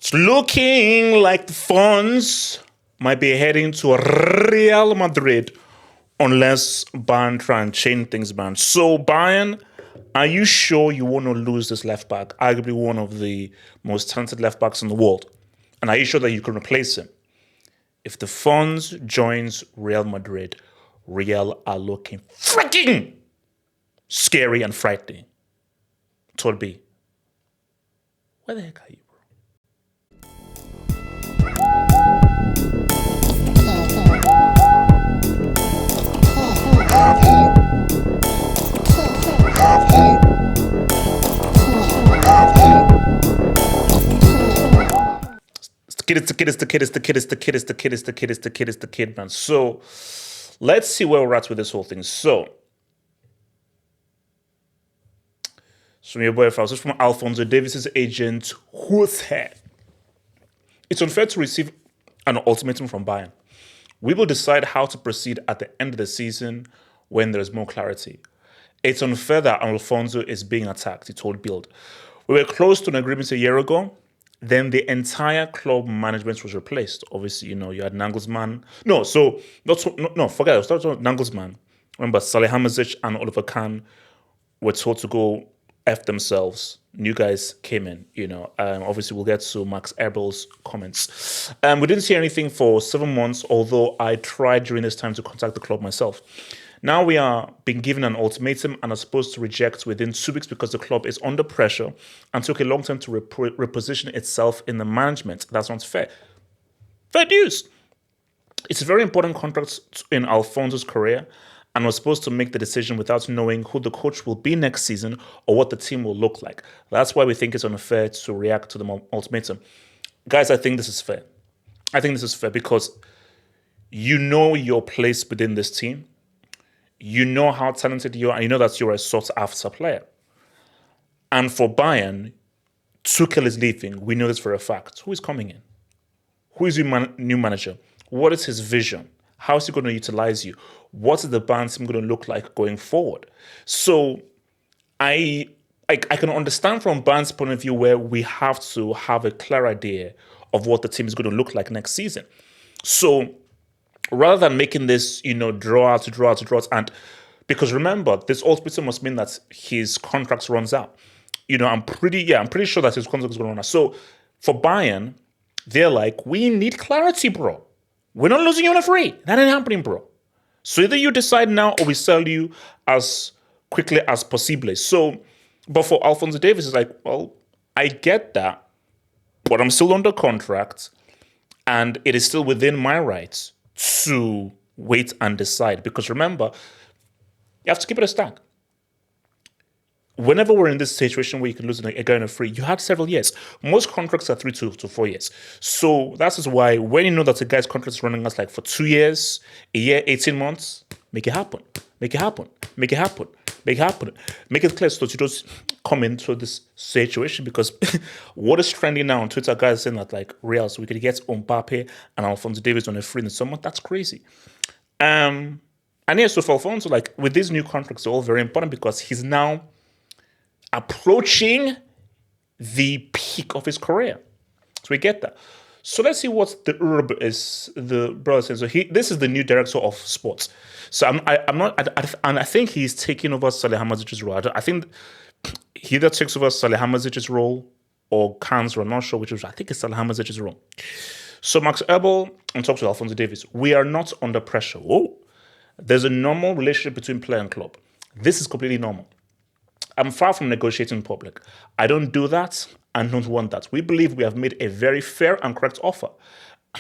It's looking like the funds might be heading to Real Madrid unless Bayern try and change things, man. So, Bayern, are you sure you want to lose this left back? Arguably one of the most talented left backs in the world. And are you sure that you can replace him? If the funds joins Real Madrid, Real are looking freaking scary and frightening. Told B, where the heck are you, bro? It's the kid, man. So let's see where we're at with this whole thing. So your boy, this is from Alphonso, Davies' agent, Jose. It's unfair to receive an ultimatum from Bayern. We will decide how to proceed at the end of the season when there's more clarity. It's unfair that Alphonso is being attacked, he told Bild. We were close to an agreement a year ago. Then the entire club management was replaced. Obviously, you had Nagelsmann. Forget it. Start with Nagelsmann. Remember, Salihamidzic and Oliver Kahn were told to go F themselves. New guys came in, Obviously, we'll get to Max Eberl's comments. We didn't see anything for 7 months, although I tried during this time to contact the club myself. Now we are being given an ultimatum and are supposed to reject within 2 weeks because the club is under pressure and took a long time to reposition itself in the management. That's not fair. Fair news. It's a very important contract in Alphonso's career and was supposed to make the decision without knowing who the coach will be next season or what the team will look like. That's why we think it's unfair to react to the ultimatum. Guys, I think this is fair. I think this is fair because you know your place within this team. You know how talented you are, and you know that you're a sought-after player. And for Bayern, Tuchel is leaving. We know this for a fact. Who is coming in? Who is your new manager? What is his vision? How is he going to utilize you? What is the Bayern team going to look like going forward? So I can understand from Bayern's point of view where we have to have a clear idea of what the team is going to look like next season. So rather than making this, draw out, and because remember, this ultimatum must mean that his contract runs out. I'm pretty sure that his contract is going to run out. So for Bayern, they're like, we need clarity, bro. We're not losing you on a free. That ain't happening, bro. So either you decide now or we sell you as quickly as possible. So, but for Alphonso Davies, it's like, well, I get that, but I'm still under contract and it is still within my rights to wait and decide. Because remember, you have to keep it a stack. Whenever we're in this situation where you can lose a guy on a free, you had several years. Most contracts are 3 to 4 years. So that's just why when you know that a guy's contract is running us like for 2 years, a year, 18 months, make it happen. Make it happen. Make it happen. Make it happen. Make it clear so you don't come into this situation because what is trending now on Twitter, guys saying that like Real, so we could get Mbappe and Alphonso Davies on a free in the summer. That's crazy. And yeah, so for Alphonso, like with these new contracts, they're all very important because he's now approaching the peak of his career. So we get that. So let's see what the Urb is, the brother says. So this is the new director of sports. So I think he's taking over Salihamidzic's role. I think he either takes over Salihamidzic's role or Khan's role. I'm not sure which is. I think it's Salihamidzic's role. So Max Eberl and talks with Alphonso Davies. We are not under pressure. Whoa. There's a normal relationship between player and club. This is completely normal. I'm far from negotiating in public. I don't do that and don't want that. We believe we have made a very fair and correct offer.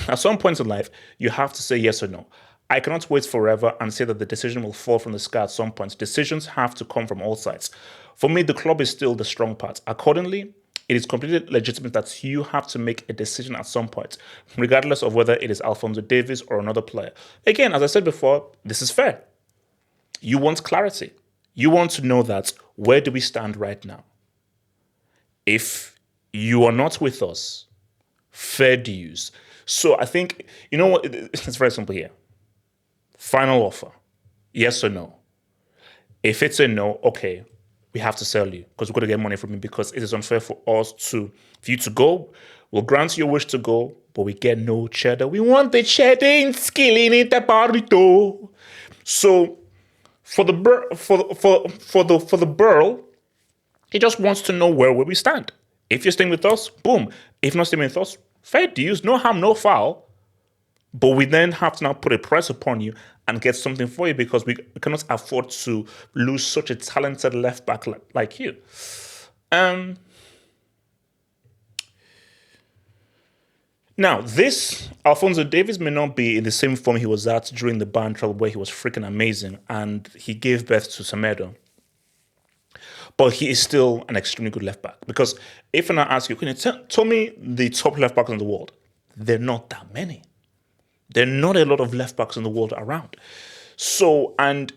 At some point in life, you have to say yes or no. I cannot wait forever and say that the decision will fall from the sky at some point. Decisions have to come from all sides. For me, the club is still the strong part. Accordingly, it is completely legitimate that you have to make a decision at some point, regardless of whether it is Alphonso Davies or another player. Again, as I said before, this is fair. You want clarity. You want to know that where do we stand right now? If you are not with us, fair dues. So I think, you know what, it's very simple here. Final offer, yes or no? If it's a no, okay, we have to sell you because we're going to get money from you because it is unfair for you to go We'll grant your wish to go, but we get no cheddar. We want the cheddar in skilling in the burrito. So for the Burl, he just wants to know where we stand. If you're staying with us, boom. If not staying with us, fair dues, no harm, no foul. But we then have to now put a price upon you and get something for you because we cannot afford to lose such a talented left back like you. Now, this Alphonso Davies may not be in the same form he was at during the Bayern trial where he was freaking amazing and he gave birth to Semedo. But he is still an extremely good left back. Because if I ask you, can you tell me the top left backs in the world? They're not that many. There are not a lot of left backs in the world around. So, and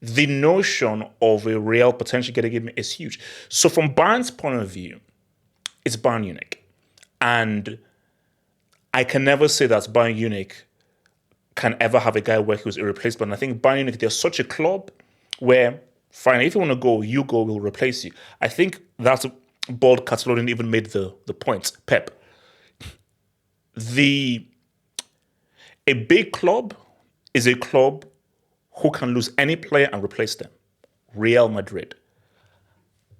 the notion of a Real potentially getting him is huge. So from Bayern's point of view, it's Bayern Munich. And I can never say that Bayern Munich can ever have a guy where he was irreplaceable. And I think Bayern Munich, they're such a club where, fine, if you want to go, you go, we'll replace you. I think that's bold Catalonian even made the point. Pep. A big club is a club who can lose any player and replace them. Real Madrid.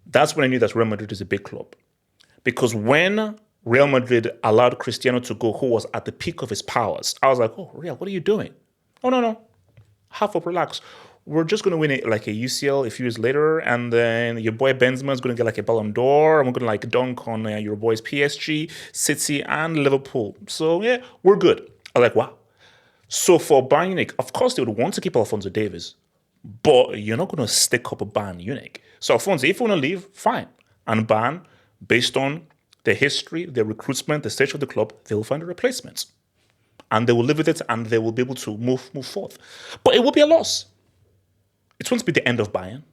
That's when I knew that Real Madrid is a big club. Because when Real Madrid allowed Cristiano to go, who was at the peak of his powers, I was like, oh, Real, what are you doing? Oh, no. Half up, relax. We're just going to win it like a UCL a few years later, and then your boy Benzema is going to get like a Ballon d'Or, and we're going to dunk on your boys PSG, City, and Liverpool. So, yeah, we're good. I was like, wow. So for Bayern Munich, of course they would want to keep Alphonso Davies, but you're not going to stick up a Bayern Munich. So Alphonso, if you want to leave, fine. And Bayern, based on their history, their recruitment, the stage of the club, they will find a replacement. And they will live with it and they will be able to move forth. But it will be a loss. It won't be the end of Bayern. It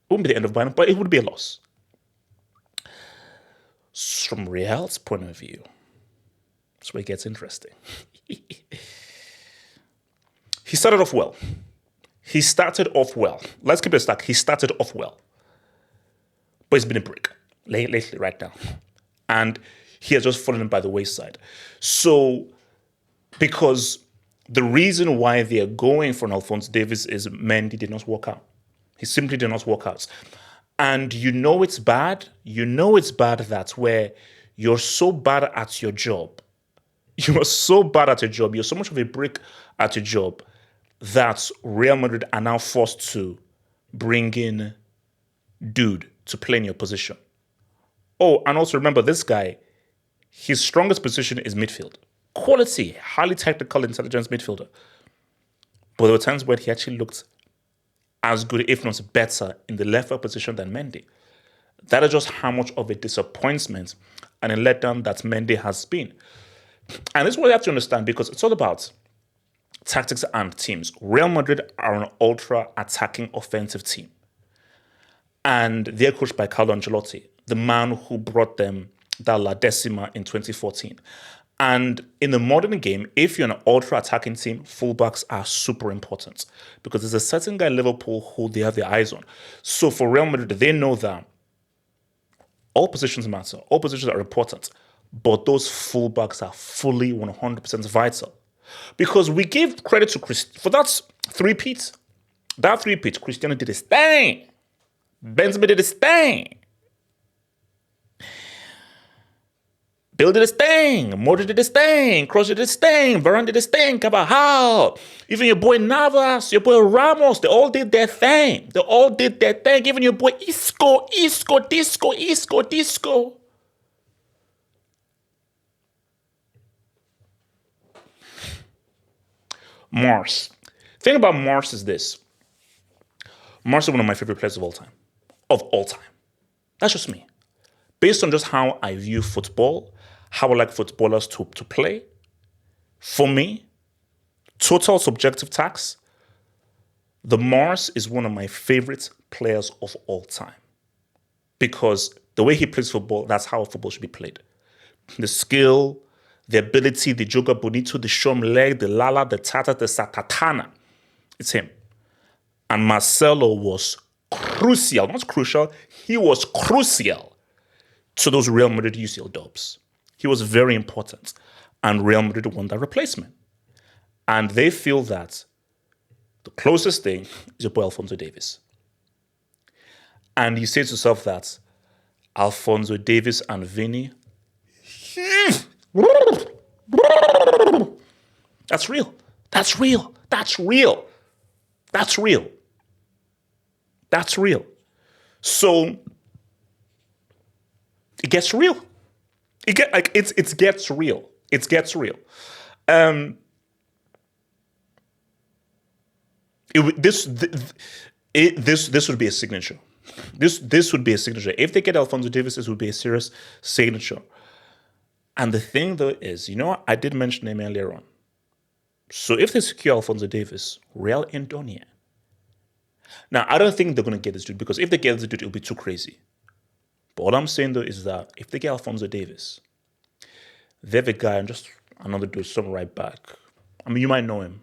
won't be the end of Bayern, but it would be a loss. From Real's point of view, that's where it gets interesting. He started off well. Let's keep it stack. He started off well. But it's been a break lately, right now. And he has just fallen by the wayside. So, because the reason why they are going for an Alphonso Davies is Mendy did not work out. He simply did not work out. And you know it's bad. You know it's bad that where you're so bad at your job. You are so bad at your job. You're so much of a brick at your job that Real Madrid are now forced to bring in dude to play in your position. Oh, and also remember this guy, his strongest position is midfield. Quality, highly technical, intelligence midfielder. But there were times where he actually looked as good, if not better, in the left back position than Mendy. That is just how much of a disappointment and a letdown that Mendy has been. And this is what you have to understand because it's all about tactics and teams. Real Madrid are an ultra-attacking offensive team. And they're coached by Carlo Ancelotti, the man who brought them that La Decima in 2014. And in the modern game, if you're an ultra-attacking team, fullbacks are super important because there's a certain guy in Liverpool who they have their eyes on. So for Real Madrid, they know that all positions matter. All positions are important. But those fullbacks are fully 100% vital. Because we give credit to for that three-peat. That three-peat, Cristiano did his thing. Benzema did his thing. Bill did his thing. Modric did his thing. Kroos did his thing. Varane did his thing. Carvajal. Even your boy Navas, your boy Ramos, they all did their thing. Even your boy Isco. Mars. The thing about Mars is this. Mars is one of my favorite players of all time. That's just me. Based on just how I view football, how I like footballers to play, for me, total subjective tax, the Mars is one of my favorite players of all time. Because the way he plays football, that's how football should be played. The skill, the ability, the joga bonito, the shom leg, the lala, the tata, the satatana. It's him. And Marcelo was crucial, not crucial, he was crucial to those Real Madrid UCL dubs. He was very important. And Real Madrid want that replacement. And they feel that the closest thing is your boy Alphonso Davies. And you say to yourself that Alphonso Davies and Vinny, that's real. That's real. That's real. That's real. That's real. So it gets real. It gets real. It gets real. This would be a signature. This would be a signature. If they get Alphonso Davies, this would be a serious signature. And the thing though is, I did mention him earlier on. So if they secure Alphonso Davies, Real in Donia. Now, I don't think they're going to get this dude, because if they get this dude, it'll be too crazy. But what I'm saying though is that if they get Alphonso Davies, they have a guy and just another dude, some right back. I mean, you might know him,